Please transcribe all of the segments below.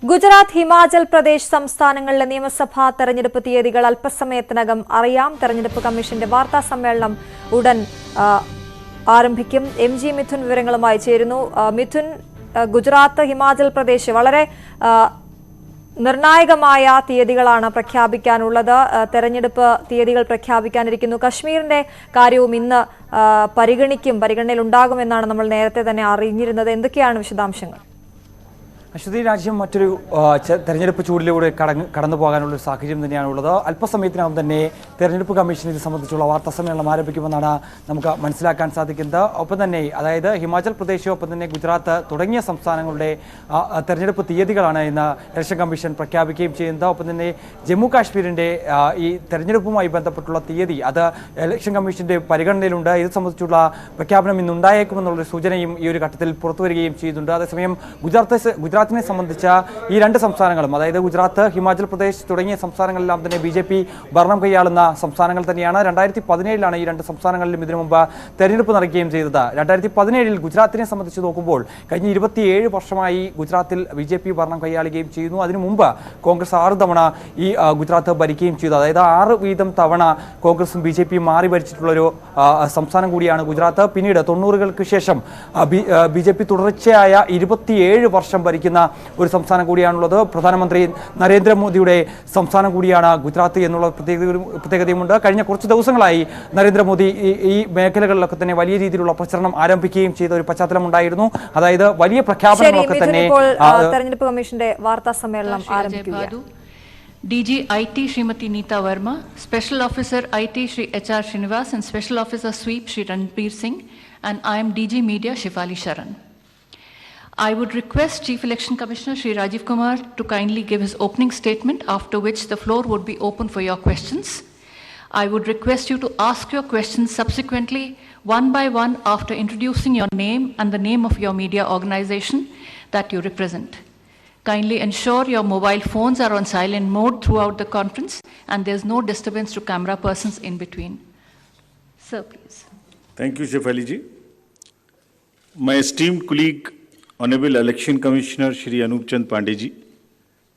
ഗുജറാത്ത്, ഹിമാചൽ പ്രദേശ് സംസ്ഥാനങ്ങളിലെ നിയമസഭാ തെരഞ്ഞെടുപ്പ് തീയതികൾ അല്പസമയത്തിനകം അറിയാം. തെരഞ്ഞെടുപ്പ് കമ്മീഷന്റെ വാർത്താ സമ്മേളനം ഉടൻ ആരംഭിക്കും. എം.ജി. മിഥുൻ വിവരങ്ങളുമായി ചേരുന്നു. മിഥുൻ, ഗുജറാത്ത്, ഹിമാചൽ പ്രദേശ് വളരെ നിർണായകമായ തീയതികളാണ് പ്രഖ്യാപിക്കാനുള്ളത്. തെരഞ്ഞെടുപ്പ് തീയതികൾ പ്രഖ്യാപിക്കാനിരിക്കുന്നു. കശ്മീരിന്റെ കാര്യവും ഇന്ന് പരിഗണനയിലുണ്ടാകുമെന്നാണ് നമ്മൾ നേരത്തെ തന്നെ അറിഞ്ഞിരുന്നത്. എന്തൊക്കെയാണ് വിശദാംശങ്ങൾ? അശ്വതി, രാജ്യം മറ്റൊരു തെരഞ്ഞെടുപ്പ് ചൂടിലൂടെ കടന്നു പോകാനുള്ള സാഹചര്യം തന്നെയാണുള്ളത്. അല്പസമയത്തിനകം തന്നെ തെരഞ്ഞെടുപ്പ് കമ്മീഷൻ ഇത് സംബന്ധിച്ചുള്ള വാർത്താ സമ്മേളനം ആരംഭിക്കുമെന്നാണ് നമുക്ക് മനസ്സിലാക്കാൻ സാധിക്കുന്നത്. ഒപ്പം തന്നെ അതായത് ഹിമാചൽ പ്രദേശ്, ഒപ്പം തന്നെ ഗുജറാത്ത് തുടങ്ങിയ സംസ്ഥാനങ്ങളുടെ തെരഞ്ഞെടുപ്പ് തീയതികളാണ് ഇന്ന് ഇലക്ഷൻ കമ്മീഷൻ പ്രഖ്യാപിക്കുകയും ചെയ്യുന്നത്. ഒപ്പം തന്നെ ജമ്മു കാശ്മീരിൻ്റെ ഈ തെരഞ്ഞെടുപ്പുമായി ബന്ധപ്പെട്ടുള്ള തീയതി അത് ഇലക്ഷൻ കമ്മീഷൻ്റെ പരിഗണനയിലുണ്ട്. ഇത് സംബന്ധിച്ചുള്ള പ്രഖ്യാപനം ഇന്നുണ്ടായേക്കുമെന്നുള്ളൊരു സൂചനയും ഈ ഒരു ഘട്ടത്തിൽ പുറത്തുവരികയും ചെയ്യുന്നുണ്ട്. അതേസമയം ഗുജറാത്തിനെ സംബന്ധിച്ച ഈ രണ്ട് സംസ്ഥാനങ്ങളും, അതായത് ഗുജറാത്ത്, ഹിമാചൽ പ്രദേശ് തുടങ്ങിയ സംസ്ഥാനങ്ങളെല്ലാം തന്നെ BJP ഭരണം കൈയാളുന്ന സംസ്ഥാനങ്ങൾ തന്നെയാണ്. 2017 ഈ രണ്ട് സംസ്ഥാനങ്ങളിലും ഇതിനു മുമ്പ് തെരഞ്ഞെടുപ്പ് നടക്കുകയും ചെയ്തത്. 2017 ഗുജറാത്തിനെ സംബന്ധിച്ച് നോക്കുമ്പോൾ കഴിഞ്ഞ 27 വർഷമായി ഗുജറാത്തിൽ BJP ഭരണം കൈയാളുകയും ചെയ്യുന്നു. അതിനു മുമ്പ് കോൺഗ്രസ് 6 തവണ ഈ ഗുജറാത്ത് ഭരിക്കുകയും ചെയ്തു. അതായത് 6 വീതം തവണ കോൺഗ്രസും BJP മാറി ഭരിച്ചിട്ടുള്ളൊരു സംസ്ഥാനം കൂടിയാണ് ഗുജറാത്ത്. പിന്നീട് 90-കൾക്ക് ശേഷം BJP തുടർച്ചയായ 27 വർഷം ഭരിക്കുന്ന ഒരു സംസ്ഥാനം കൂടിയാണുള്ളത്. പ്രധാനമന്ത്രി നരേന്ദ്രമോദിയുടെ സംസ്ഥാനം കൂടിയാണ് ഗുജറാത്ത് എന്നുള്ള പ്രത്യേകതയുമുണ്ട്. കഴിഞ്ഞ കുറച്ച് ദിവസങ്ങളായി നരേന്ദ്രമോദി ഈ മേഖലകളിലൊക്കെ തന്നെ വലിയ രീതിയിലുള്ള പ്രചരണം ആരംഭിക്കുകയും ചെയ്ത ഒരു പശ്ചാത്തലം ഉണ്ടായിരുന്നു. അതായത് വലിയ പ്രഖ്യാപനങ്ങളൊക്കെ തന്നെ തെരഞ്ഞെടുപ്പ് കമ്മീഷന്റെ വാർത്താ സമ്മേളനം ആരംഭിക്കുകയാണ്. DG IT Srimati Neeta Verma, Special Officer IT Shri HR Srinivas and Special Officer Sweep Shri Ranbir Singh, and I am DG Media Shifali Sharan. I would request Chief Election Commissioner Shri Rajiv Kumar to kindly give his opening statement, after which the floor would be open for your questions. I would request you to ask your questions subsequently one by one after introducing your name and the name of your media organization that you represent. Kindly ensure your mobile phones are on silent mode throughout the conference and there's no disturbance to camera persons in between. Sir, please. Thank you, Shefali ji. My esteemed colleague, Honorable Election Commissioner Shri Anup Chand Pandey ji,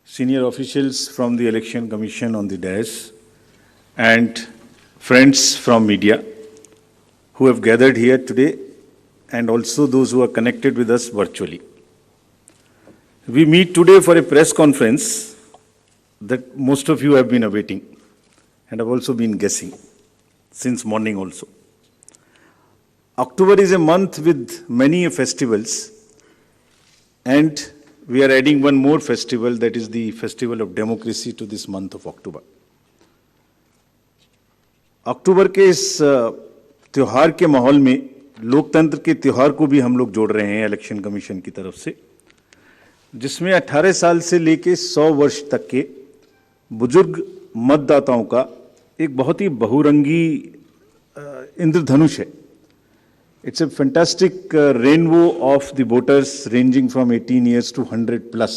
senior officials from the Election Commission on the dais, and friends from media who have gathered here today, and also those who are connected with us virtually. We meet today for a press conference that most of you have been awaiting and have also been guessing since morning also. October is a month with many festivals, and we are adding one more festival, that is the festival of democracy, to this month of October. अक्टूबर के इस त्योहार के माहौल में लोकतंत्र के त्योहार को भी हम लोग जोड़ रहे हैं इलेक्शन कमीशन की तरफ से, जिसमें 18 साल से लेके 100 वर्ष तक के बुजुर्ग मतदाताओं का एक बहुत ही बहुरंगी इंद्रधनुष है. It's a fantastic rainbow of the voters ranging from 18 years to 100 plus,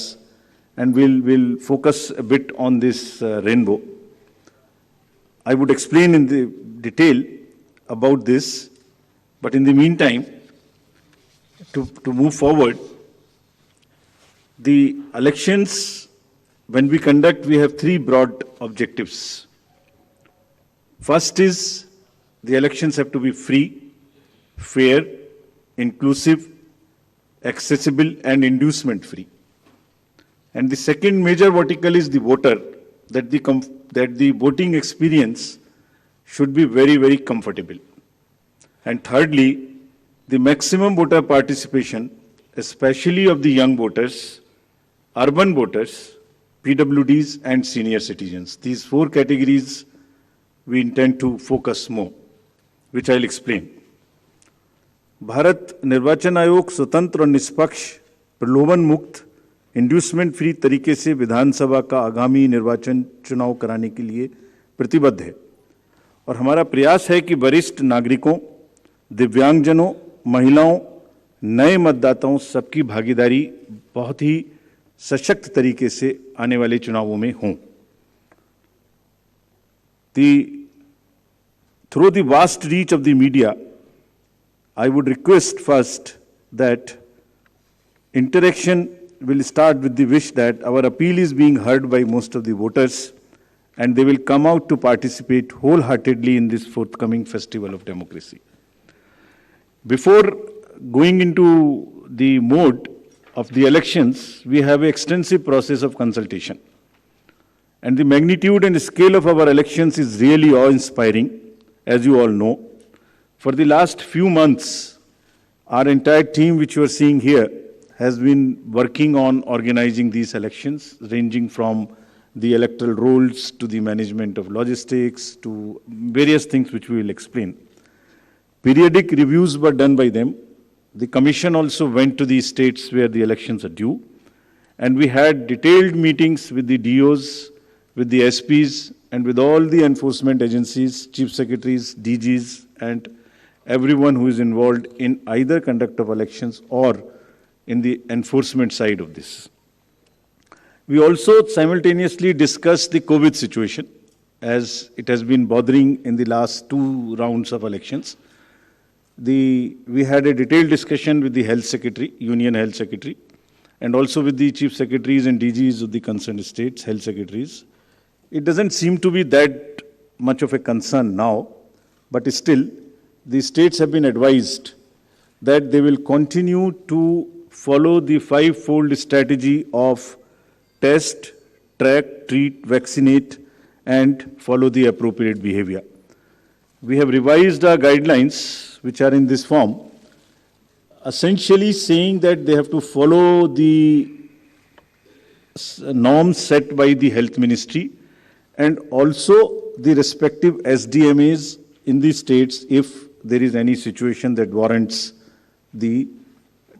and we'll focus a bit on this rainbow. I would explain in the detail about this, but in the meantime, to move forward, the elections, when we conduct, we have 3 broad objectives. First is the elections have to be free, fair, inclusive, accessible, and inducement free. And the second major vertical is the voter, that the voting experience should be very, very comfortable. And thirdly, the maximum voter participation, especially of the young voters, urban voters, PWDs, and senior citizens. These 4 categories we intend to focus more, which I'll explain. Bharat निर्वाचन आयोग स्वतंत्र और निष्पक्ष, प्रलोभन मुक्त, inducement free तरीके से विधानसभा का आगामी निर्वाचन चुनाव कराने के लिए प्रतिबद्ध है, और हमारा प्रयास है कि वरिष्ठ नागरिकों, दिव्यांगजनों, महिलाओं, नए मतदाताओं सबकी भागीदारी बहुत ही सशक्त तरीके से आने वाले चुनावों में हों. Through the vast reach of the media, I would request first that interaction will start with the wish that our appeal is being heard by most of the voters and they will come out to participate wholeheartedly in this forthcoming festival of democracy. Before going into the mode of the elections, we have an extensive process of consultation. And the magnitude and scale of our elections is really awe-inspiring, as you all know. For the last few months, our entire team, which you are seeing here, has been working on organizing these elections, ranging from the electoral rolls to the management of logistics to various things which we will explain. Periodic reviews were done by them. The commission also went to the states where the elections are due. And we had detailed meetings with the DOs, with the SPs, and with all the enforcement agencies, chief secretaries, DGs, and everyone who is involved in either conduct of elections or in the enforcement side of this. We also simultaneously discussed the COVID situation, as it has been bothering in the last 2 rounds of elections. We had a detailed discussion with the Health Secretary, Union Health Secretary, and also with the Chief Secretaries and DGs of the concerned states, Health Secretaries. It doesn't seem to be that much of a concern now, but still, the states have been advised that they will continue to follow the 5-fold strategy of test, track, treat, vaccinate, and follow the appropriate behavior. We have revised our guidelines, which are in this form, essentially saying that they have to follow the norms set by the Health Ministry and also the respective SDMAs in the states if there is any situation that warrants the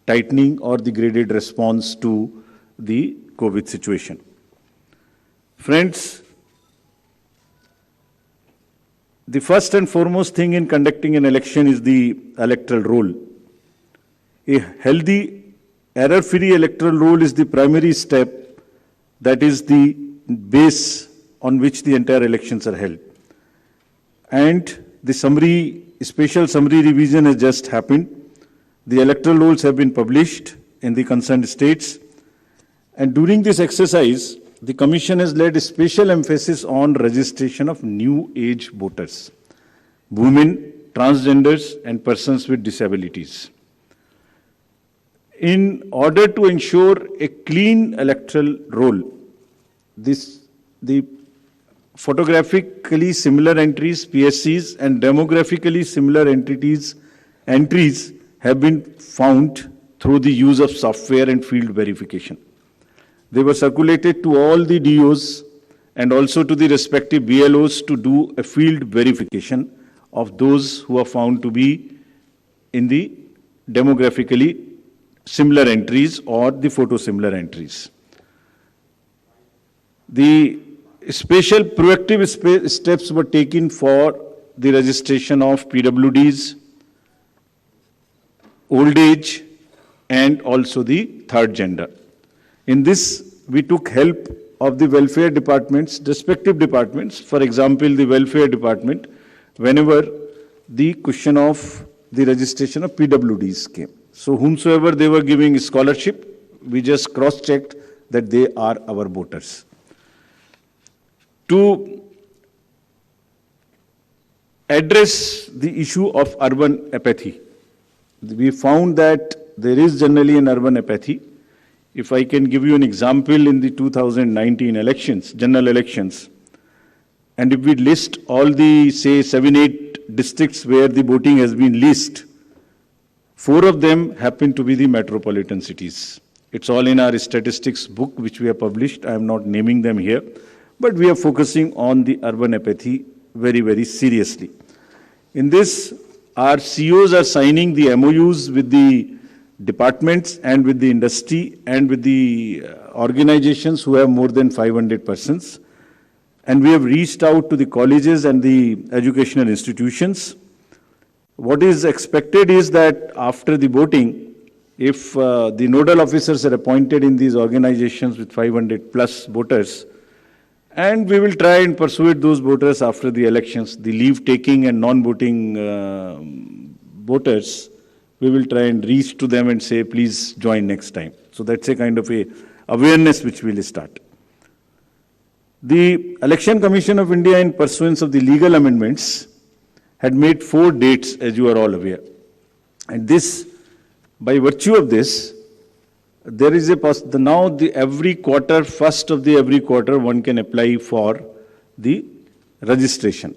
tightening or the graded response to the COVID situation. Friends, the first and foremost thing in conducting an election is the electoral roll. A healthy, error-free electoral roll is the primary step, that is the base on which the entire elections are held. And the special summary revision has just happened. The electoral rolls have been published in the concerned states. And during this exercise, the Commission has laid a special emphasis on registration of new age voters, women, transgenders, and persons with disabilities. In order to ensure a clean electoral roll, the photographically similar entries, PSCs, and demographically similar entries have been found through the use of software and field verification. They were circulated to all the DOs and also to the respective BLOs to do a field verification of those who are found to be in the demographically similar entries or the photo-similar entries. The special proactive steps were taken for the registration of PWDs, old age, and also the third gender. In this, we took help of the welfare departments, respective departments. For example, the welfare department, whenever the question of the registration of PWDs came. So whomsoever they were giving scholarship, we just cross-checked that they are our voters. To address the issue of urban apathy, we found that there is generally an urban apathy. If I can give you an example, in the 2019 elections, general elections, and if we list all the, say, 7-8 districts where the voting has been least, 4 of them happen to be the metropolitan cities. It's all in our statistics book, which we have published. I am not naming them here, but we are focusing on the urban apathy very, very seriously. In this, our CEOs are signing the MOUs with the departments and with the industry and with the organizations who have more than 500 persons. And we have reached out to the colleges and the educational institutions. What is expected is that after the voting, if the nodal officers are appointed in these organizations with 500 plus voters, and we will try and persuade those voters after the elections, the leave-taking and non-voting voters, we will try and reach to them and say, please join next time. So that's a kind of a awareness which will start. The Election Commission of India, in pursuance of the legal amendments, had made 4 dates, as you are all aware. And this, by virtue of this, there is now every quarter, first of the every quarter, one can apply for the registration.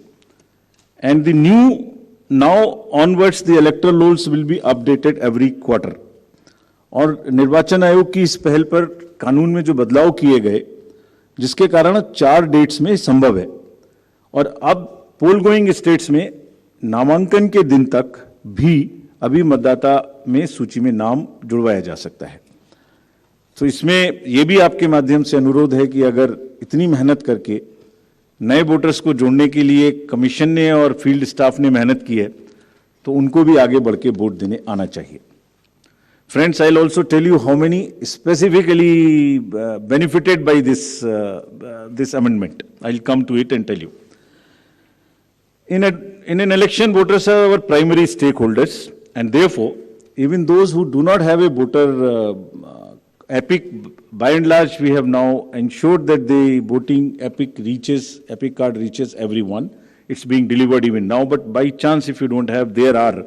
And the new, now onwards, the electoral rolls will be updated every quarter. और निर्वाचन आयोग की इस पहल पर कानून में जो बदलाव किए गए, जिसके कारण 4 डेट्स में संभव है, और अब पोल गोइंग स्टेट्स में नामांकन के दिन तक भी अभी मतदाता में सूची में नाम जुड़वाया जा सकता है। तो इसमें यह भी आपके माध्यम से अनुरोध है कि अगर इतनी मेहनत करके नए वोटर्स को जोड़ने के लिए कमीशन ने और फील्ड स्टाफ ने मेहनत की है, तो उनको भी आगे बढ़ के वोट देने आना चाहिए। Friends, I'll also tell you how many specifically benefited by this amendment. I'll come to it and tell you. In an election, voters are our primary stakeholders, and therefore, even those who do not have a voter epic, by and large, we have now ensured that the voting epic card reaches everyone. It's being delivered even now, but by chance, if you don't have, there are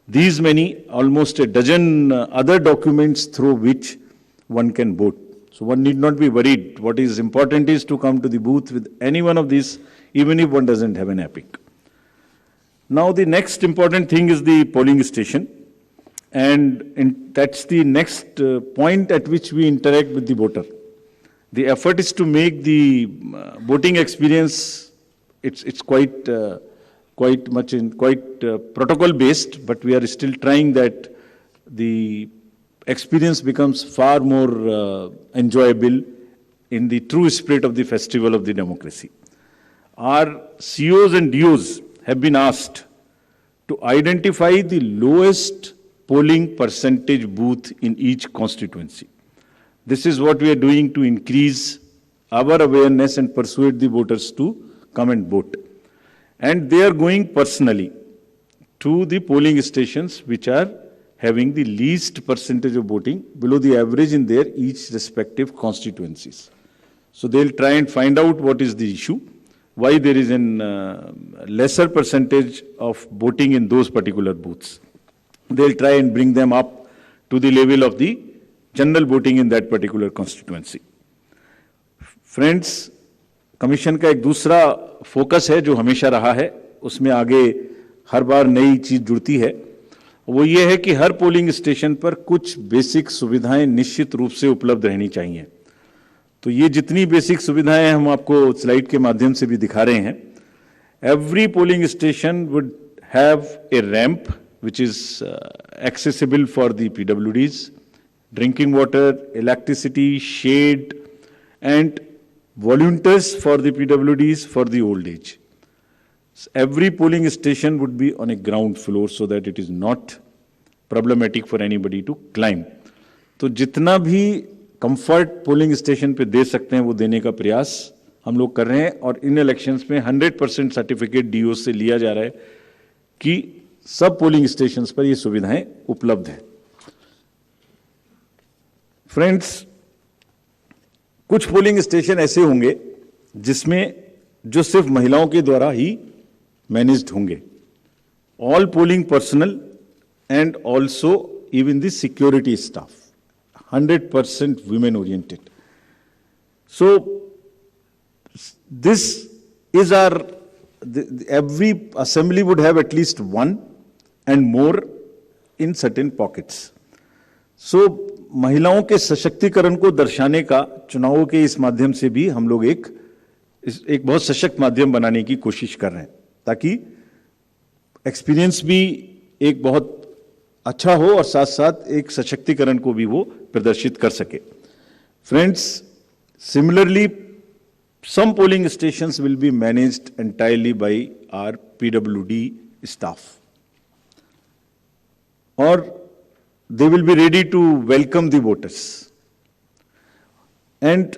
these many, almost a dozen other documents through which one can vote. So one need not be worried. What is important is to come to the booth with any one of these, even if one doesn't have an epic. Now the next important thing is the polling station. And that's the next point at which we interact with the voter. The effort is to make the voting experience, it's quite protocol based, but we are still trying that the experience becomes far more enjoyable in the true spirit of the festival of the democracy. Our COs and DOs have been asked to identify the lowest polling percentage booth in each constituency. This is what we are doing to increase our awareness and persuade the voters to come and vote. And they are going personally to the polling stations which are having the least percentage of voting below the average in their each respective constituencies. So they'll try and find out what is the issue, why there is an lesser percentage of voting in those particular booths. They'll try and bring them up to the level of the general voting in that particular constituency. Friends, commission का एक दूसरा focus है जो हमेशा रहा है, उसमें आगे हर बार नई चीज जुड़ती है, वो ये है कि हर पोलिंग स्टेशन पर कुछ बेसिक सुविधाएं निश्चित रूप से उपलब्ध रहनी चाहिए। तो ये जितनी बेसिक सुविधाएं हम आपको स्लाइड के माध्यम से भी दिखा रहे हैं, every polling station would have a ramp which is accessible for the PWDs, drinking water, electricity, shade, and volunteers for the PWDs for the old age. So every polling station would be on a ground floor so that it is not problematic for anybody to climb. तो जितना भी comfort polling station पे दे सकते हैं वो देने का प्रयास हम लोग कर रहे हैं, और इन इलेक्शंस में 100% सर्टिफिकेट डीओ से लिया जा रहा है कि सब पोलिंग स्टेशंस पर ये सुविधाएं उपलब्ध है। फ्रेंड्स, कुछ पोलिंग स्टेशन ऐसे होंगे जिसमें जो सिर्फ महिलाओं के द्वारा ही मैनेज्ड होंगे, all polling personal and also even the security staff 100% women oriented. So this is every assembly would have at least one and more in certain pockets. So महिलाओं के सशक्तिकरण को दर्शाने का चुनावों के इस माध्यम से भी हम लोग एक बहुत सशक्त माध्यम बनाने की कोशिश कर रहे हैं, ताकि एक्सपीरियंस भी एक बहुत अच्छा हो और साथ साथ एक सशक्तिकरण को भी वो प्रदर्शित कर सके। Friends, similarly some polling stations will be managed entirely by our PWD staff, और they will be ready to welcome the voters. And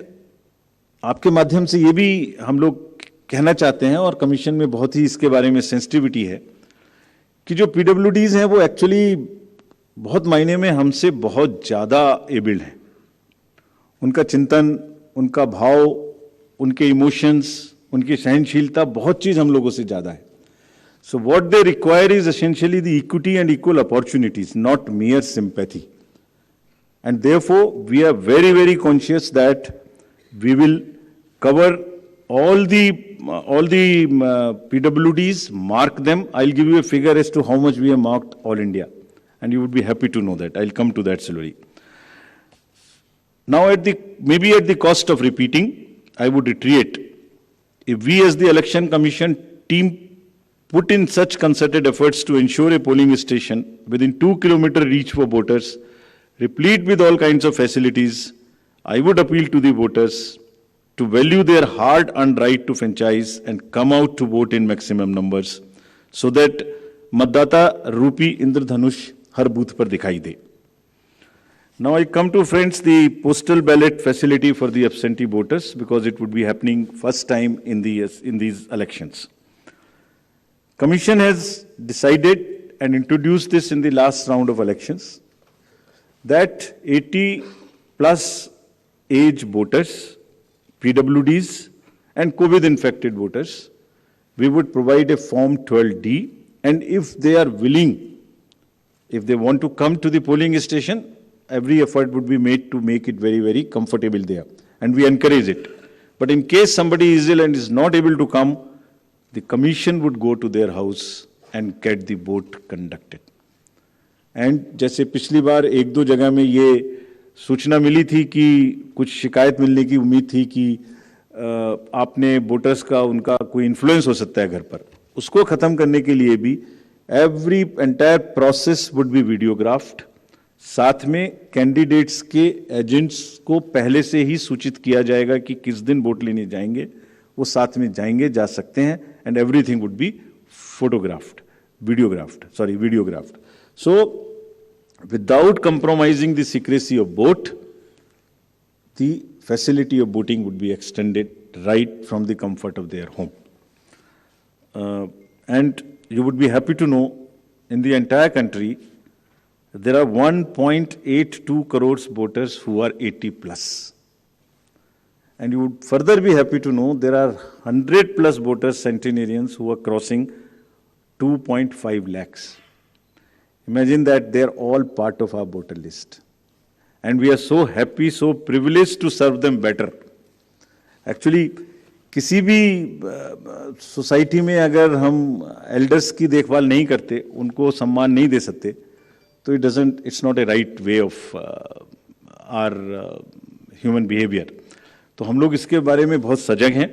आपके माध्यम से ये भी हम लोग कहना चाहते हैं, और कमीशन में बहुत ही इसके बारे में सेंसिटिविटी है, कि जो पीडब्ल्यूडीज हैं वो एक्चुअली बहुत मायने में हमसे बहुत ज़्यादा एबल्ड हैं। उनका चिंतन, उनका भाव, उनके इमोशंस, उनकी सहनशीलता बहुत चीज हम लोगों से ज्यादा है. So what they require is essentially the equity and equal opportunities, not mere sympathy. And therefore, we are very, very conscious that we will cover all the PWDs, mark them. I'll give you a figure as to how much we have marked all India. And you would be happy to know that. I'll come to that slowly. Now, maybe at the cost of repeating, I would reiterate, if we as the Election Commission team put in such concerted efforts to ensure a polling station within 2-kilometer reach for voters, replete with all kinds of facilities, I would appeal to the voters to value their hard-earned right to franchise and come out to vote in maximum numbers so that Matdata Rupi Indradhanush har booth par dikhai de. Now I come to, friends, the postal ballot facility for the absentee voters, because it would be happening first time in these elections. Commission has decided and introduced this in the last round of elections, that 80 plus age voters, PWDs and COVID infected voters, we would provide a form 12D, and if they are willing, if they want to come to the polling station, every effort would be made to make it very, very comfortable there, and we encourage it. But in case somebody is ill and is not able to come, the commission would go to their house and get the vote conducted. And जैसे पिछली बार एक दो जगह में ये सूचना मिली थी कि कुछ शिकायत मिलने की उम्मीद थी कि आपने वोटर्स का उनका कोई इन्फ्लुएंस हो सकता है घर पर, उसको खत्म करने के लिए भी every entire process would be videographed. साथ में कैंडिडेट्स के एजेंट्स को पहले से ही सूचित किया जाएगा कि किस दिन वोट लेने जाएंगे, वो साथ में जाएंगे, जा सकते हैं, and everything would be videographed. So, without compromising the secrecy of vote, the facility of voting would be extended right from the comfort of their home. And you would be happy to know, in the entire country, there are 1.82 crores voters who are 80 plus. And you would further be happy to know there are 100 plus voters, centenarians, who are crossing 2.5 lakhs. Imagine that they are all part of our voter list. And we are so happy, so privileged to serve them better. Actually, किसी भी society में अगर हम elders की देखभाल नहीं करते, उनको सम्मान नहीं दे सकते, तो it's not a right way of our human behavior. तो हम लोग इसके बारे में बहुत सजग हैं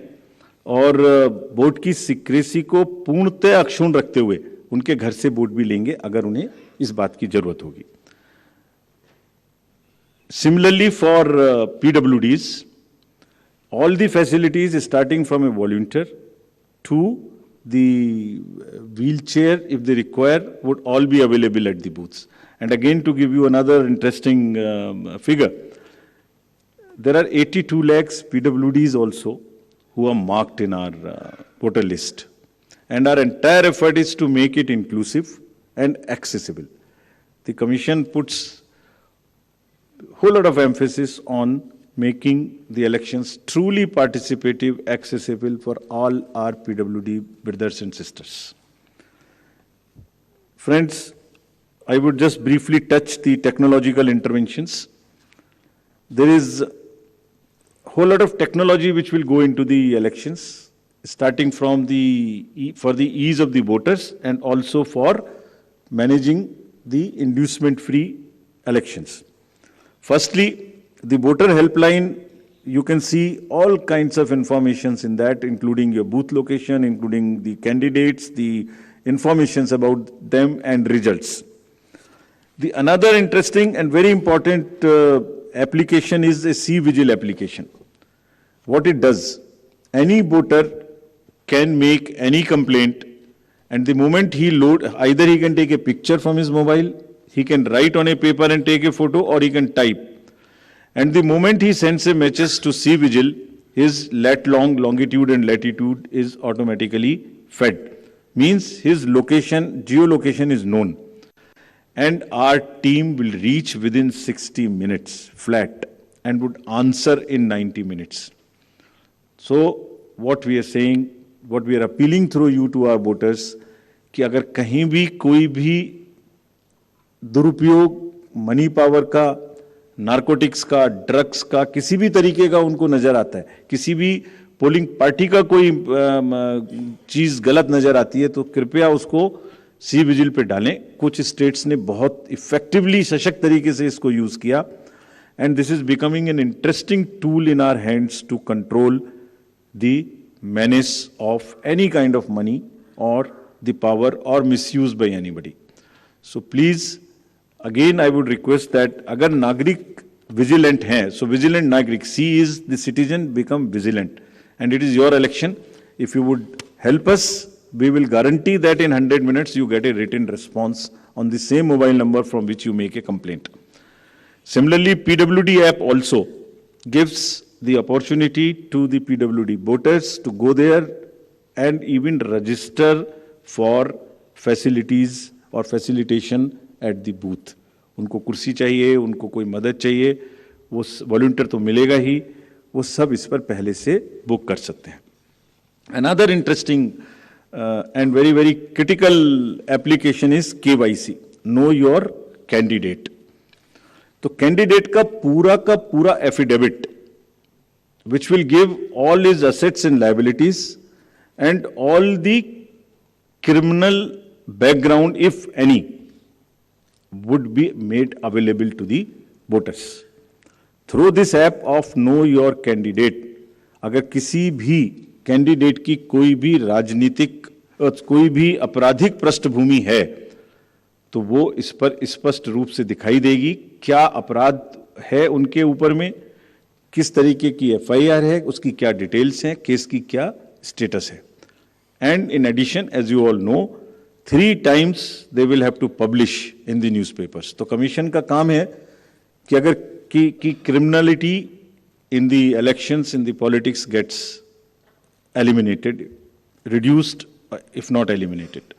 और वोट की सीक्रेसी को पूर्णतः अक्षुण्ण रखते हुए उनके घर से वोट भी लेंगे अगर उन्हें इस बात की जरूरत होगी. Similarly, for PWDs, all the facilities starting from a volunteer to the wheelchair, if they require, would all be available at the booths. And again, to give you another interesting figure, there are 82 lakhs PWDs also who are marked in our voter list. And our entire effort is to make it inclusive and accessible. The Commission puts a whole lot of emphasis on making the elections truly participative, accessible for all our PWD brothers and sisters. Friends, I would just briefly touch the technological interventions. There is a whole lot of technology which will go into the elections, starting from for the ease of the voters and also for managing the inducement-free elections. Firstly, the voter helpline, you can see all kinds of informations in that, including your booth location, including the candidates, the informations about them and results. Another interesting and very important application is a C-Vigil application. What it does, any voter can make any complaint, and the moment he either he can take a picture from his mobile, he can write on a paper and take a photo, or he can type. And the moment he sends a message to C-Vigil, his longitude and latitude is automatically fed. Means his geolocation is known. And our team will reach within 60 minutes flat. and would answer in 90 minutes. So what we are saying, what we are appealing through you to our voters, कि अगर कहीं भी कोई भी दुरुपयोग money power का, narcotics का, drugs का, किसी भी तरीके का उनको नजर आता है, किसी भी पोलिंग पार्टी का कोई चीज गलत नजर आती है, तो कृपया उसको सी विजिल पे डालें. कुछ स्टेट्स ने बहुत इफेक्टिवली सशक्त तरीके से इसको यूज किया, and this is becoming an interesting tool in our hands to control the menace of any kind of money or the power or misuse by anybody. So please, again I would request that agar nagrik vigilant hai, so vigilant nagrik, C is the citizen, become vigilant, and it is your election. If you would help us, we will guarantee that in 100 minutes you get a written response on the same mobile number from which you make a complaint. Similarly, PWD app also gives the opportunity to the PWD voters to go there and even register for facilities or facilitation at the booth. उनको कुर्सी चाहिए, उनको कोई मदद चाहिए, वो volunteer तो मिलेगा ही, वो सब इस पर पहले से बुक कर सकते हैं. Another interesting and very, very critical application is KYC, Know Your Candidate. तो कैंडिडेट का पूरा affidavit, which will give all his assets and liabilities and all the criminal background, if any, would be made available to the voters. Through this app of Know Your Candidate, अगर किसी भी candidate की कोई भी राजनीतिक कोई भी आपराधिक पृष्ठभूमि है, तो वो इस पर स्पष्ट रूप से दिखाई देगी क्या अपराध है उनके ऊपर में, किस तरीके की एफआईआर है, उसकी क्या डिटेल्स हैं, केस की क्या स्टेटस है. And in addition, as you all know, 3 times they will have to publish in the newspapers. तो कमीशन का काम है कि अगर की criminality in the elections, in the politics gets eliminated, reduced, if not eliminated,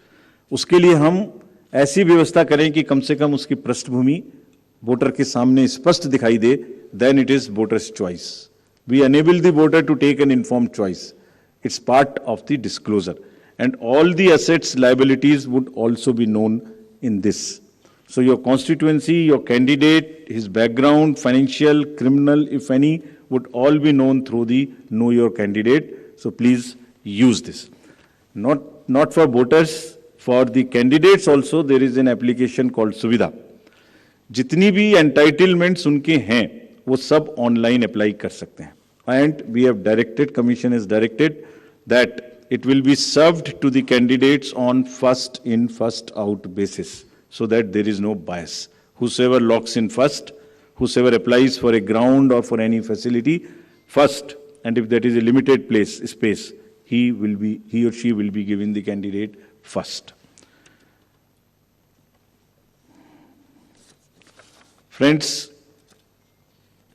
उसके लिए हम ऐसी व्यवस्था करें कि कम से कम उसकी पृष्ठभूमि वोटर के सामने स्पष्ट दिखाई दे. Then it is voter's choice. We enable the voter to take an informed choice. It's part of the disclosure. And all the assets, liabilities would also be known in this. So your constituency, your candidate, his background, financial, criminal, if any, would all be known through the Know Your Candidate. So please use this. Not for voters, for the candidates also there is an application called Suvidha. जितनी भी entitlements उनके हैं वो सब online apply कर सकते हैं. And we have directed, commission is directed that it will be served to the candidates on first in first out basis, so that there is no bias. whosoever locks in first, whosoever applies for a ground or for any facility first, and if that is a limited space, he or she will be given the candidate first. Friends,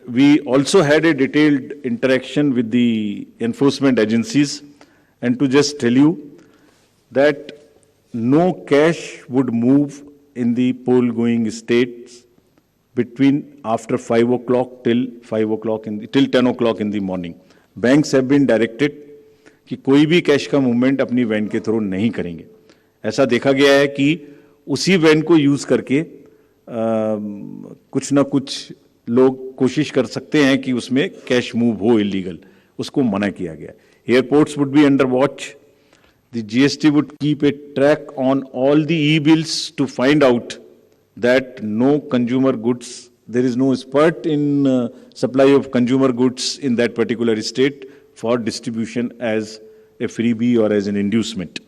we also had a detailed interaction with the enforcement agencies, and to just tell you that no cash would move in the poll-going states between after 5 o'clock till 10 o'clock in the morning. Banks have been directed कि कोई भी cash का movement अपनी van के through नहीं करेंगे. ऐसा देखा गया है कि उसी वैन को यूज करके कुछ ना कुछ लोग कोशिश कर सकते हैं कि उसमें कैश मूव हो इलीगल, उसको मना किया गया. Airports would be under watch. The GST would keep a track on all the e-bills to find out that no consumer goods, there is no spurt in supply of consumer goods in that particular state for distribution as a freebie or as an inducement.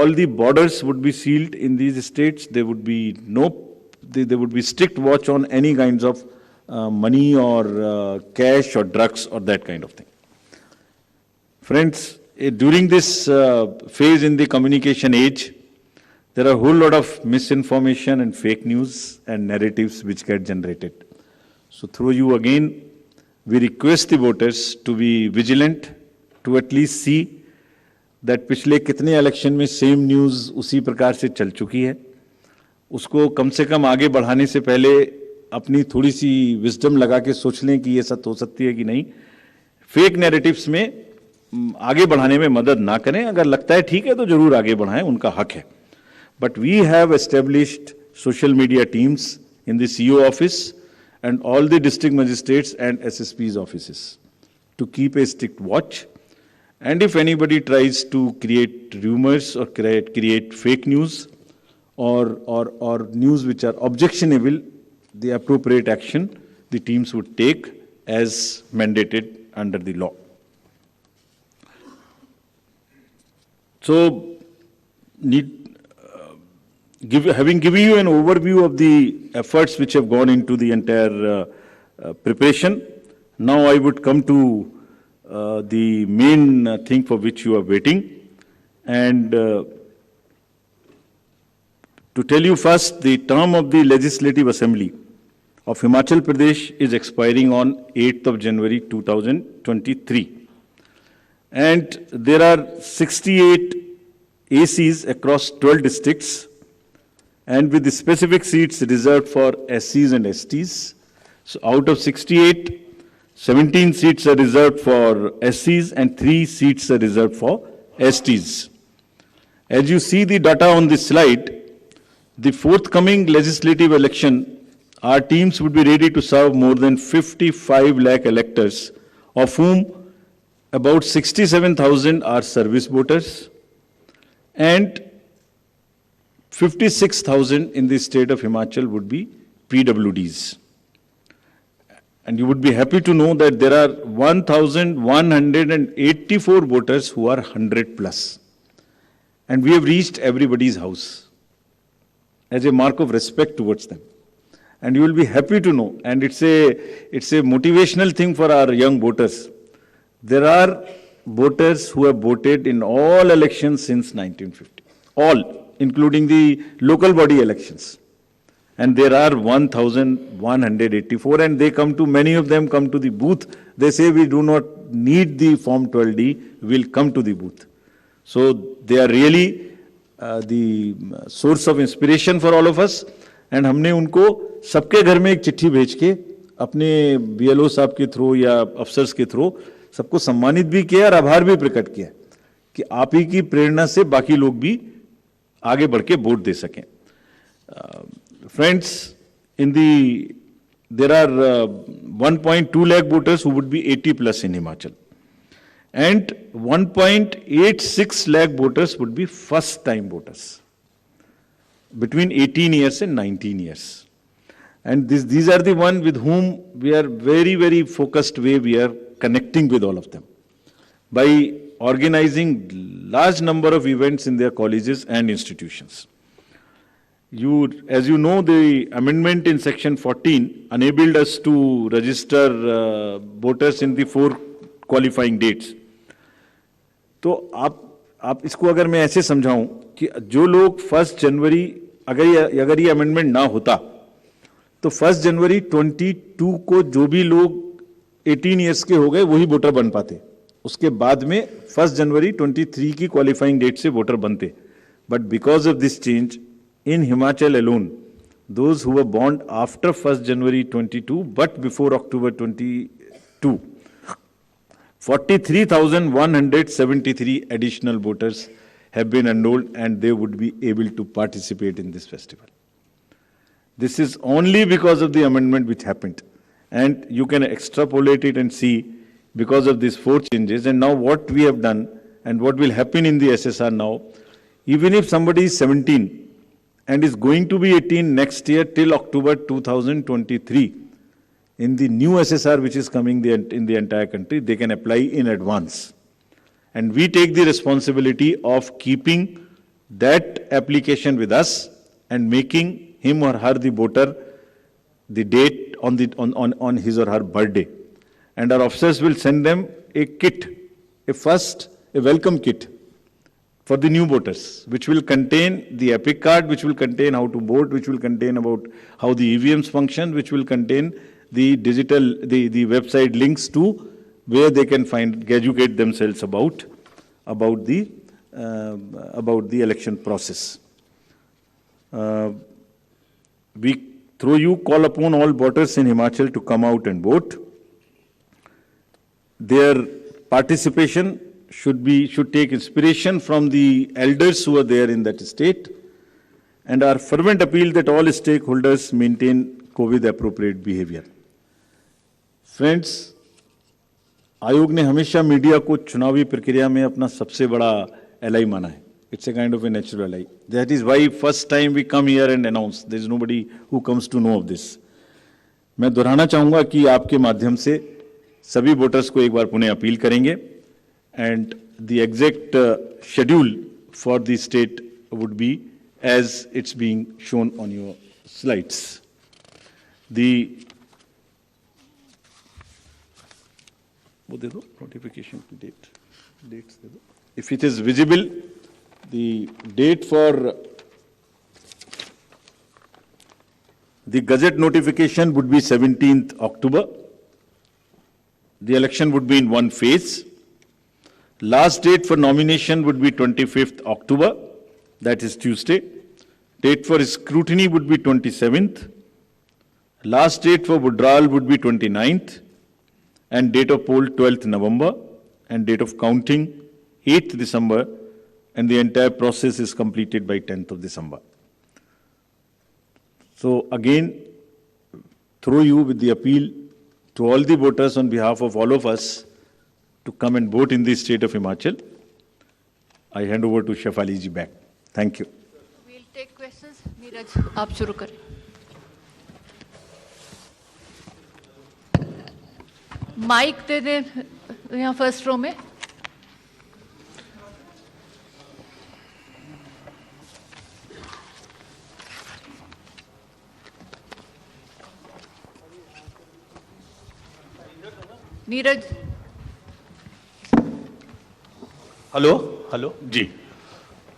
All the borders would be sealed in these states. There would be there would be strict watch on any kinds of money or cash or drugs or that kind of thing. Friends, during this phase in the communication age, there are a whole lot of misinformation and fake news and narratives which get generated. So through you again, we request the voters to be vigilant, to at least see that पिछले कितने election में same news उसी प्रकार से चल चुकी है. उसको कम से कम आगे बढ़ाने से पहले अपनी थोड़ी सी विजडम लगा के सोच लें कि ये सच हो सकती है कि नहीं, फेक नैरेटिव्स में आगे बढ़ाने में मदद ना करें। अगर लगता है ठीक है तो जरूर आगे बढ़ाएं, उनका हक है। But we have established social media teams in the CO office and all the district magistrates and SSP's offices to keep a strict watch. And if anybody tries to create rumors or create fake news or news which are objectionable, the appropriate action the teams would take as mandated under the law. So, having given you an overview of the efforts which have gone into the entire preparation, now I would come to the main thing for which you are waiting. And to tell you first, the term of the Legislative Assembly of Himachal Pradesh is expiring on 8th of January 2023. And there are 68 ACs across 12 districts, and with the specific seats reserved for SCs and STs. So out of 68, 17 seats are reserved for SCs and 3 seats are reserved for STs. As you see the data on this slide, the forthcoming legislative election, our teams would be ready to serve more than 55 lakh electors, of whom about 67,000 are service voters and 56,000 in the state of Himachal would be PWDs. And you would be happy to know that there are 1,184 voters who are 100 plus. And we have reached everybody's house as a mark of respect towards them. And you will be happy to know, and it's a motivational thing for our young voters. There are voters who have voted in all elections since 1950. All, including the local body elections. And there are 1,184, and they many of them come to the booth. They say we do not need the Form 12D, we'll come to the booth. So they are really the source of inspiration for all of us. And हमने उनको सबके घर में एक चिट्ठी भेज के अपने BLO साहब के थ्रू या अफसर्स के थ्रू सबको सम्मानित भी किया और आभार भी प्रकट किया कि आप ही की प्रेरणा से बाकी लोग भी आगे बढ़ के वोट दे सकें. Friends, there are 1.2 lakh voters who would be 80 plus in Himachal, and 1.86 lakh voters would be first time voters between 18 years and 19 years. And these are the ones with whom we are very, very focused way we are connecting with all of them by organizing large number of events in their colleges and institutions. As you know, the amendment in section 14 enabled us to register voters in the 4 qualifying dates. तो आप इसको अगर मैं ऐसे समझाऊं कि जो लोग 1 जनवरी अगर ये अमेंडमेंट ना होता तो 1 जनवरी 22 को जो भी लोग 18 इयर्स के हो गए वही वोटर बन पाते. उसके बाद में 1 जनवरी 23 की क्वालिफाइंग डेट से वोटर बनते. But because of this change in Himachal alone, those who were born after 1 January 22 but before October 22, 43,173 additional voters have been enrolled and they would be able to participate in this festival. This is only because of the amendment which happened. And you can extrapolate it and see because of these 4 changes. And now what we have done and what will happen in the SSR now, even if somebody is 17 and is going to be 18 next year till October 2023, in the new SSR which is coming in the entire country, they can apply in advance. And we take the responsibility of keeping that application with us and making him or her the voter the date on his or her birthday. And our officers will send them a kit, a welcome kit for the new voters, which will contain the epic card, which will contain how to vote, which will contain about how the EVMs function, which will contain the website links to where they can educate themselves about the election process. We through you, call upon all voters in Himachal to come out and vote. Their participation should take inspiration from the elders who are there in that state, and our fervent appeal that all stakeholders maintain COVID-appropriate behavior. Friends, आयोग ने हमेशा media को चुनावी प्रक्रिया में अपना सबसे बड़ा एलाई माना है. It's a kind of a natural ally. That is why first time we come here and announce. There is nobody who comes to know of this. मैं दोहराना चाहूँगा कि आपके माध्यम से सभी वोटर्स को एक बार पुनः अपील करेंगे, and the exact schedule for the state would be as it's being shown on your slides. वो दे दो notification की dates दे दो. If it is visible, the date for the Gazette notification would be 17th October. The election would be in one phase. Last date for nomination would be 25th October, that is Tuesday. Date for scrutiny would be 27th. Last date for withdrawal would be 29th. And date of poll 12th November. And date of counting 8th December. And the entire process is completed by 10th of December. So again, through you with the appeal to all the voters on behalf of all of us to come and vote in the state of Himachal, I hand over to Shefali ji back. Thank you. We'll take questions. Neeraj, आप शुरू करें. Mic दे दें यहाँ first row में. Neeraj. Hello hello जी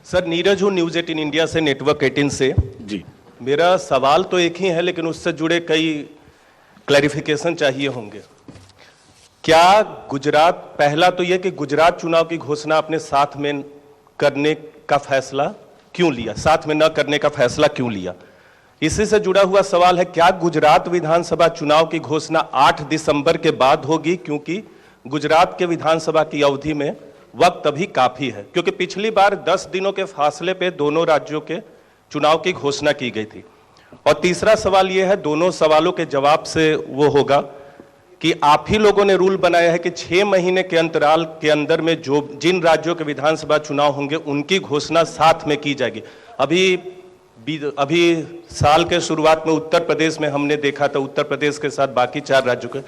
sir, Neeraj हूँ news 18 India से, network 18 से. जी मेरा सवाल तो एक ही है, लेकिन उससे जुड़े कई क्लैरिफिकेशन चाहिए होंगे. क्या गुजरात, पहला तो यह कि गुजरात चुनाव की घोषणा अपने साथ में करने का फैसला क्यों लिया, साथ में न करने का फैसला क्यों लिया? इसी से जुड़ा हुआ सवाल है, क्या गुजरात विधानसभा चुनाव की घोषणा 8 दिसंबर के बाद होगी? क्योंकि गुजरात के विधानसभा की अवधि में वक्त अभी काफी है, क्योंकि पिछली बार 10 दिनों के फासले पे दोनों राज्यों के चुनाव की घोषणा की गई थी. और तीसरा सवाल यह है, दोनों सवालों के जवाब से वो होगा कि आप ही लोगों ने रूल बनाया है कि 6 महीने के अंतराल के अंदर में जो जिन राज्यों के विधानसभा चुनाव होंगे उनकी घोषणा साथ में की जाएगी. अभी साल के शुरुआत में उत्तर प्रदेश में हमने देखा था, उत्तर प्रदेश के साथ बाकी 4 राज्यों के.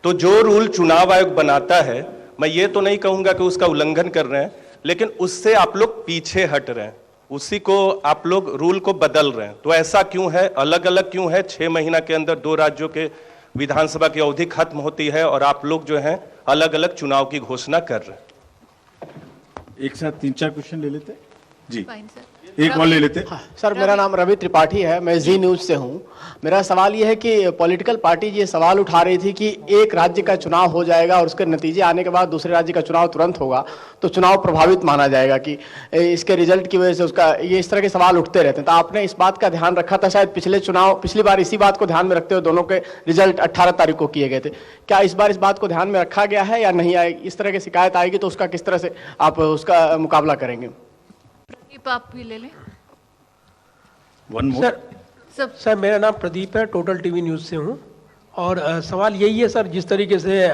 तो जो रूल चुनाव आयोग बनाता है, मैं ये तो नहीं कहूंगा कि उसका उल्लंघन कर रहे हैं, लेकिन उससे आप लोग पीछे हट रहे हैं, उसी को आप लोग रूल को बदल रहे हैं. तो ऐसा क्यों है, अलग अलग क्यों है? 6 महीना के अंदर 2 राज्यों के विधानसभा की अवधि खत्म होती है और आप लोग जो हैं अलग अलग चुनाव की घोषणा कर रहे हैं. एक साथ 3-4 क्वेश्चन ले लेते हैं. जी फाइन सर. एक और ले लेते हैं. हाँ, सर मेरा नाम रवि त्रिपाठी है, मैं जी न्यूज़ से हूँ. मेरा सवाल ये है कि पॉलिटिकल पार्टी ये सवाल उठा रही थी कि एक राज्य का चुनाव हो जाएगा और उसके नतीजे आने के बाद दूसरे राज्य का चुनाव तुरंत होगा तो चुनाव प्रभावित माना जाएगा, कि इसके रिजल्ट की वजह से उसका, ये इस तरह के सवाल उठते रहते हैं. तो आपने इस बात का ध्यान रखा था शायद पिछली बार इसी बात को ध्यान में रखते हुए दोनों के रिजल्ट 18 तारीख को किए गए थे. क्या इस बार इस बात को ध्यान में रखा गया है या नहीं? इस तरह की शिकायत आएगी तो उसका किस तरह से आप उसका मुकाबला करेंगे? प्रदीप, आप भी ले लें. सर मेरा नाम प्रदीप है, टोटल टीवी न्यूज़ से हूँ. और सवाल यही है सर, जिस तरीके से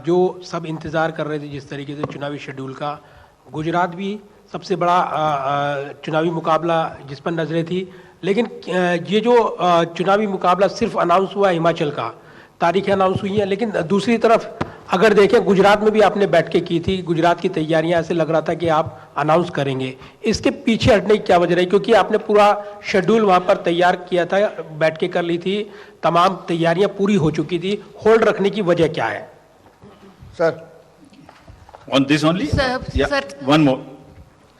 जो सब इंतज़ार कर रहे थे, जिस तरीके से चुनावी शेड्यूल का, गुजरात भी सबसे बड़ा चुनावी मुकाबला जिस पर नजरें थी, लेकिन ये जो चुनावी मुकाबला सिर्फ अनाउंस हुआ हिमाचल का, तारीखें अनाउंस हुई हैं, लेकिन दूसरी तरफ अगर देखें गुजरात में भी आपने बैठकें की थी, गुजरात की तैयारियां, ऐसे लग रहा था कि आप अनाउंस करेंगे. इसके पीछे हटने की क्या वजह रही? क्योंकि आपने पूरा शेड्यूल वहां पर तैयार किया था, बैठकें कर ली थी, तमाम तैयारियां पूरी हो चुकी थी, होल्ड रखने की वजह क्या है? Sir On this only? Sir, one more.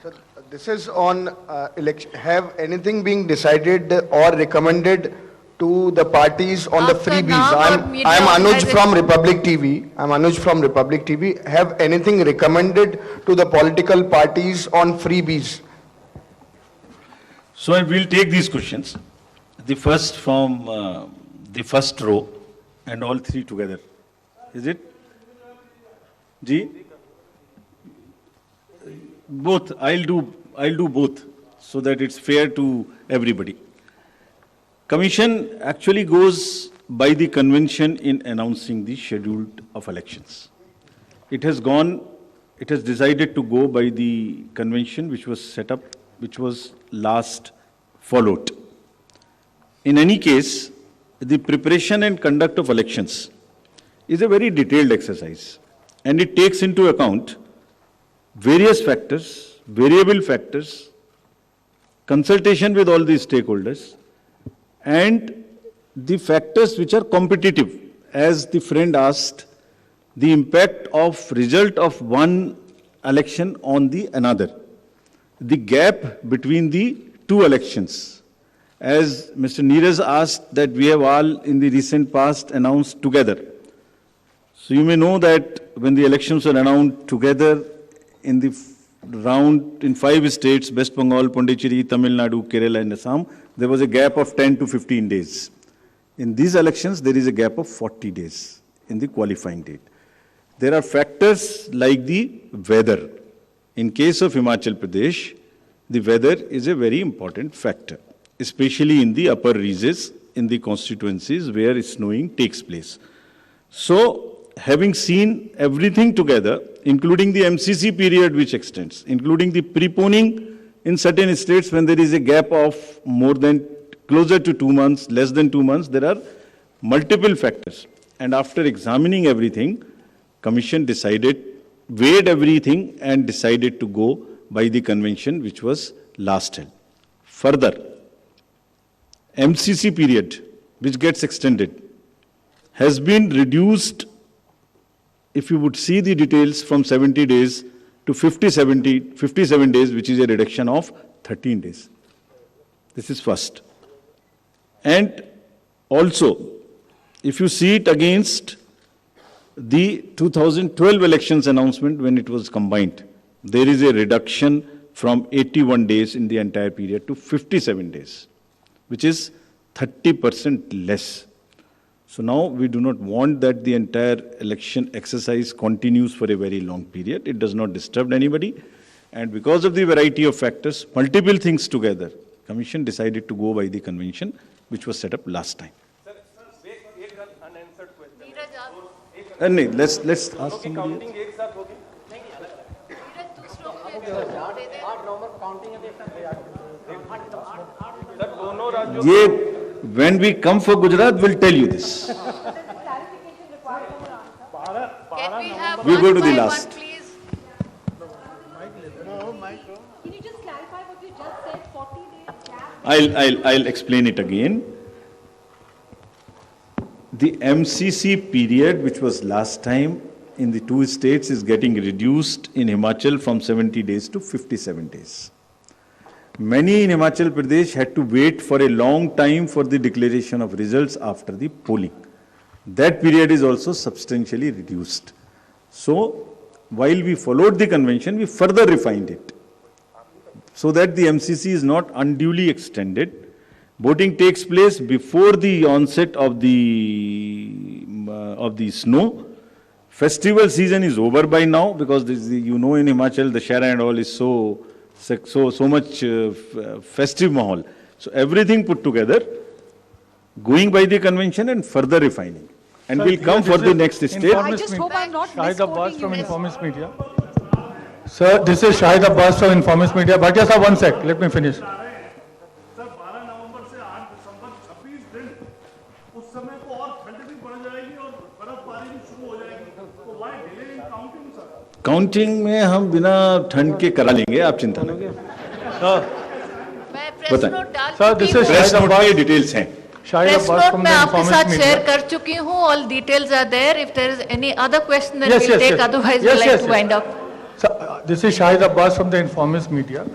Sir, this is on election. Have anything being decided or recommended to the parties on the After freebies? now, I am Anuj from Republic TV. I am Anuj from Republic TV. Have anything recommended to the political parties on freebies? So I will take these questions. the first from the first row and all three together. Is it? Ji? Both. I'll do both so that it's fair to everybody. Commission actually goes by the convention in announcing the schedule of elections. It has decided to go by the convention which was set up, which was last followed. In any case, the preparation and conduct of elections is a very detailed exercise, and it takes into account various factors, variable factors, consultation with all the stakeholders, and the factors which are competitive. As the friend asked, the impact of result of one election on the another, the gap between the two elections. As Mr. Neeraj asked, that we have all in the recent past announced together. So you may know that when the elections were announced together in the round in 5 states, West Bengal, Pondicherry, Tamil Nadu, Kerala and Assam, there was a gap of 10 to 15 days. In these elections, there is a gap of 40 days in the qualifying date. There are factors like the weather. In case of Himachal Pradesh, the weather is a very important factor, especially in the upper reaches, in the constituencies where snowing takes place. So, having seen everything together, including the MCC period which extends, including the preponing in certain states when there is a gap of more than, closer to 2 months, less than 2 months, there are multiple factors. And after examining everything, Commission weighed everything and decided to go by the convention which was last held. Further, MCC period, which gets extended, has been reduced, if you would see the details, from 70 days to 57 days, which is a reduction of 13 days. This is first. And also, if you see it against the 2012 elections announcement when it was combined, there is a reduction from 81 days in the entire period to 57 days, which is 30% less. So now we do not want that the entire election exercise continues for a very long period. It does not disturb anybody. And because of the variety of factors, multiple things together, Commission decided to go by the convention which was set up last time. Let's ask somebody else. When we come for Gujarat, we'll tell you this. Can we have We one go to the by last. one, please? Can you just clarify what you just said? 40 days gap? I'll explain it again. The MCC period, which was last time in the 2 states, is getting reduced in Himachal from 70 days to 57 days. Many in Himachal Pradesh had to wait for a long time for the declaration of results after the polling. That period is also substantially reduced. So, while we followed the convention, we further refined it so that the MCC is not unduly extended. Voting takes place before the onset of the snow. Festival season is over by now because this, you know, in Himachal the Shara and all is so much festive mahal. So everything put together, going by the convention and further refining. And we'll come for the next stage. I just hope I'm not misquoting you. Informist Media. Sir, this is Shahid Abbas from Informist Media. But just have 1 sec, let me finish. Counting में हम बिना ठंड के करा लेंगे, आप चिंता न करें। मैं प्रेस नोट डाल Sir, this चुकी is हूँ। प्रेस नोट की डिटेल्स हैं। Shahid press Abbas note from मैं the आपके Informist साथ शेयर Media. कर चुकी हूँ। All details are there. If there is any other question, then Yes, we'll yes, take. yes. Otherwise, Yes, we'll like yes, to yes. wind up. Sir, this is Shahid Abbas from the Informist Media.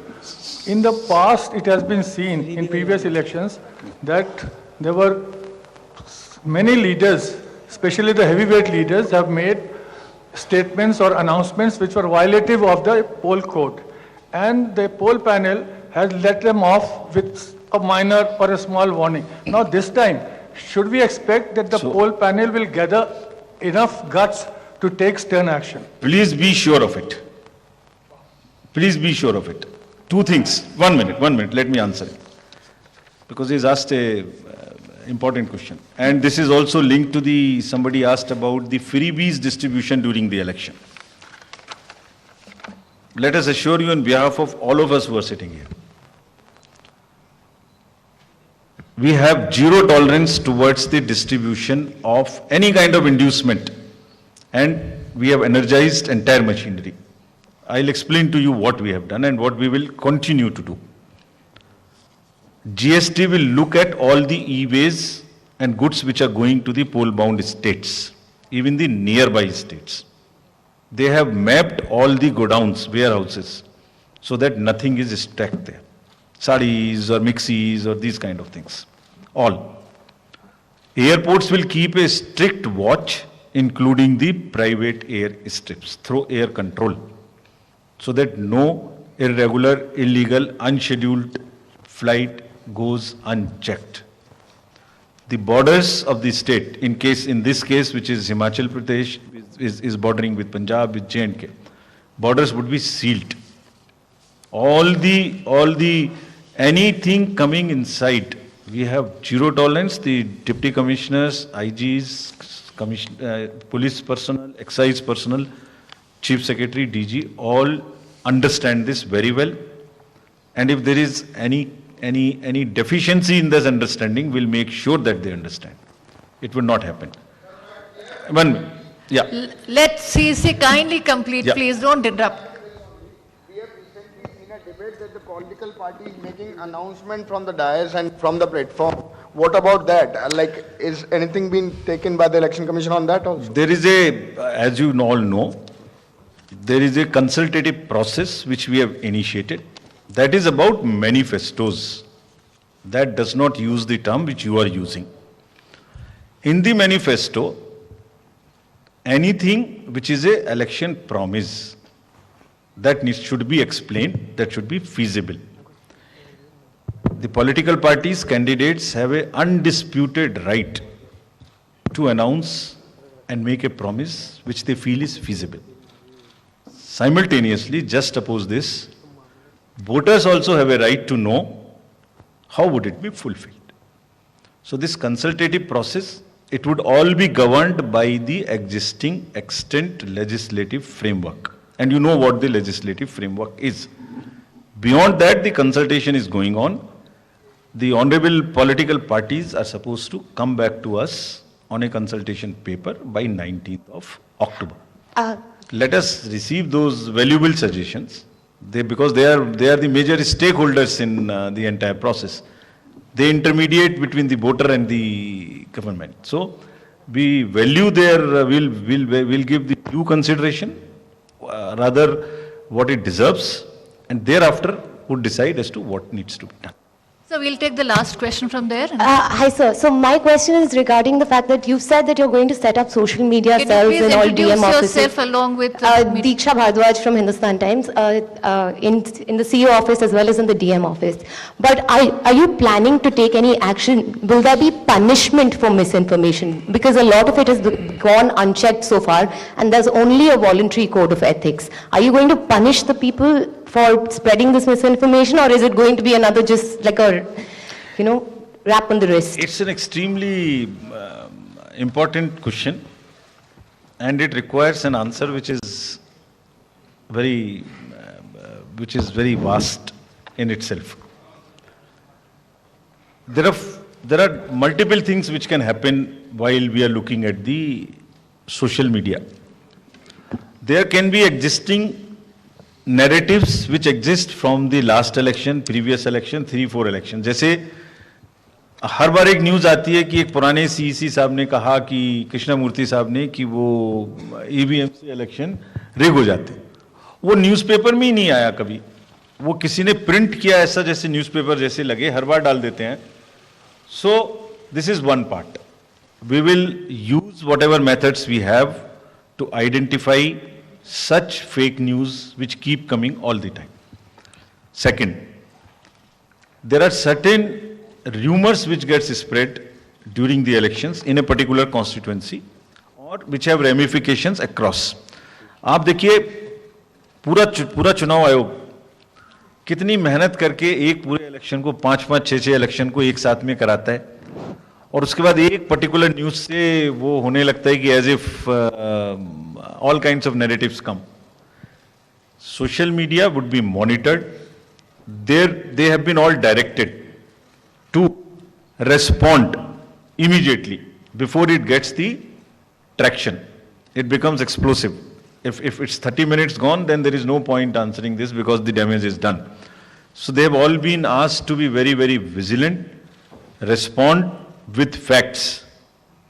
In the past, it has been seen in previous elections that there were many leaders, especially the heavyweight leaders, have made statements or announcements which were violative of the poll code. And the poll panel has let them off with a minor or a small warning. Now this time, should we expect that the poll panel will gather enough guts to take stern action? Please be sure of it. Please be sure of it. Two things. 1 minute, let me answer it. Because he's asked a important question. And this is also linked to somebody asked about the freebies distribution during the election. Let us assure you on behalf of all of us who are sitting here, we have zero tolerance towards the distribution of any kind of inducement, and we have energized entire machinery. I'll explain to you what we have done and what we will continue to do. GST will look at all the e-ways and goods which are going to the poll-bound states, even the nearby states. They have mapped all the godowns, warehouses, so that nothing is stacked there. Saris or mixies or these kind of things. All. Airports will keep a strict watch, including the private air strips, through air control, so that no irregular, illegal, unscheduled flight goes unchecked. The borders of the state, in this case, which is Himachal Pradesh, is bordering with Punjab, with J&K, borders would be sealed. Anything coming inside, we have zero tolerance. The deputy commissioners, IGs, police personnel, excise personnel, chief secretary, DG, all understand this very well. And if there is any deficiency in this understanding, we'll make sure that they understand. It will not happen. Let CC kindly complete, please don't interrupt. We have recently seen a debate that the political party is making announcement from the dais and from the platform. What about that? Like, is anything being taken by the Election Commission on that also? There is as you all know, there is a consultative process which we have initiated. That is about manifestos. That does not use the term which you are using. In the manifesto, anything which is an election promise, that should be explained, that should be feasible. The political parties, candidates have an undisputed right to announce and make a promise which they feel is feasible. Simultaneously, just oppose this, voters also have a right to know how would it be fulfilled. So this consultative process, it would all be governed by the existing extant legislative framework. And you know what the legislative framework is. Beyond that, the consultation is going on. The honorable political parties are supposed to come back to us on a consultation paper by 19th of October. Let us receive those valuable suggestions. Because they are the major stakeholders in the entire process. They intermediate between the voter and the government. So we value we'll give the due consideration, rather what it deserves, and thereafter would decide as to what needs to be done. So we'll take the last question from there. Hi, sir. So my question is regarding the fact that you've said that you're going to set up social media cells in all DM offices. Introduce yourself along with Deeksha Bhardwaj from Hindustan Times, in the CEO office as well as in the DM office. But are you planning to take any action? Will there be punishment for misinformation? Because a lot of it has gone unchecked so far, and there's only a voluntary code of ethics. Are you going to punish the people for spreading this misinformation, or is it going to be another just like a, rap on the wrist? It's an extremely important question, and it requires an answer which is very vast in itself. There are multiple things which can happen while we are looking at the social media. There can be existing narratives which exist from the last election, previous election, 3-4 election. जैसे हर बार एक news आती है कि एक पुराने CEC साहब ने कहा कि कृष्णमूर्ति साहब ने कि वो ईवीएम से इलेक्शन रिग हो जाते, वो न्यूज़पेपर में ही नहीं आया कभी, वो किसी ने प्रिंट किया ऐसा जैसे न्यूज़पेपर जैसे लगे, हर बार डाल देते हैं. So this is one part. We will use whatever methods we have to identify such fake news which keep coming all the time. Second, there are certain rumors which gets spread during the elections in a particular constituency or which have ramifications across. आप देखिए पूरा चुनाव आयोग कितनी मेहनत करके एक पूरे इलेक्शन को 5-5, 6-6 इलेक्शन को एक साथ में कराता है और उसके बाद एक पर्टिकुलर न्यूज से वो होने लगता है कि as if all kinds of narratives come. Social media would be monitored. They have been all directed to respond immediately before it gets the traction. It becomes explosive. If it's 30 minutes gone, then there is no point answering this because the damage is done. So they have all been asked to be very, very vigilant, respond with facts.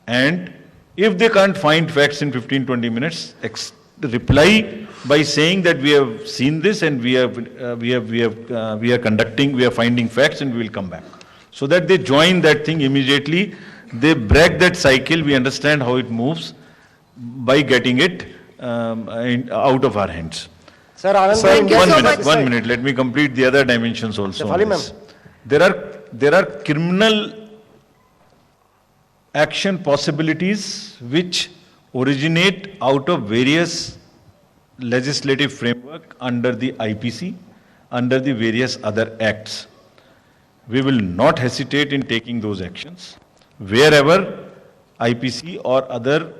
And if they can't find facts in 15-20 minutes, reply by saying that we have seen this and we are finding facts and we will come back. So that they join that thing immediately, they break that cycle, we understand how it moves by getting it out of our hands. Sir, Anand, one minute, let me complete the other dimensions also. There are criminal action possibilities which originate out of various legislative framework under the IPC, under the various other acts. We will not hesitate in taking those actions wherever IPC or other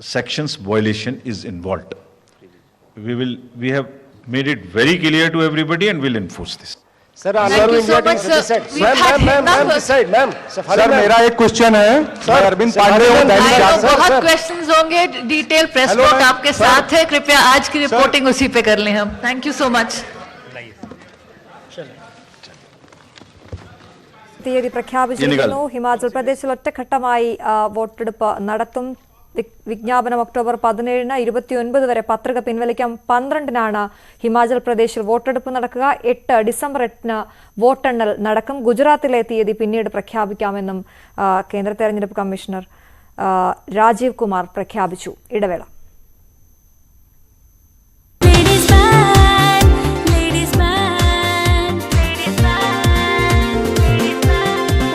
sections violation is involved. We have made it very clear to everybody and will enforce this. Sir, Thank you so much, sir. We've had ma'am. Sir मेरा एक question है. मैं अरविंद पांडे हूँ. बहुत questions होंगे. Detail press note आपके साथ है. कृपया आज की रिपोर्टिंग उसी पे कर लें हम. Thank you so much. തീയതി പ്രഖ്യാപിച്ചിരിക്കുന്നു. ഹിമാചൽ പ്രദേശിൽ ഒറ്റഘട്ടമായി വോട്ടെടുപ്പ് നടത്തും. വിജ്ഞാപനം ഒക്ടോബർ 17-ന് 29 വരെ പത്രിക പിൻവലിക്കാം. 12-നാണ് ഹിമാചൽ പ്രദേശിൽ വോട്ടെടുപ്പ് നടക്കുക. 8 ഡിസംബർ 8-ന് വോട്ടെണ്ണൽ നടക്കും. ഗുജറാത്തിലെ തീയതി പിന്നീട് പ്രഖ്യാപിക്കാമെന്നും കേന്ദ്ര തെരഞ്ഞെടുപ്പ് കമ്മീഷണർ രാജീവ് കുമാർ പ്രഖ്യാപിച്ചു. ഇടവേള.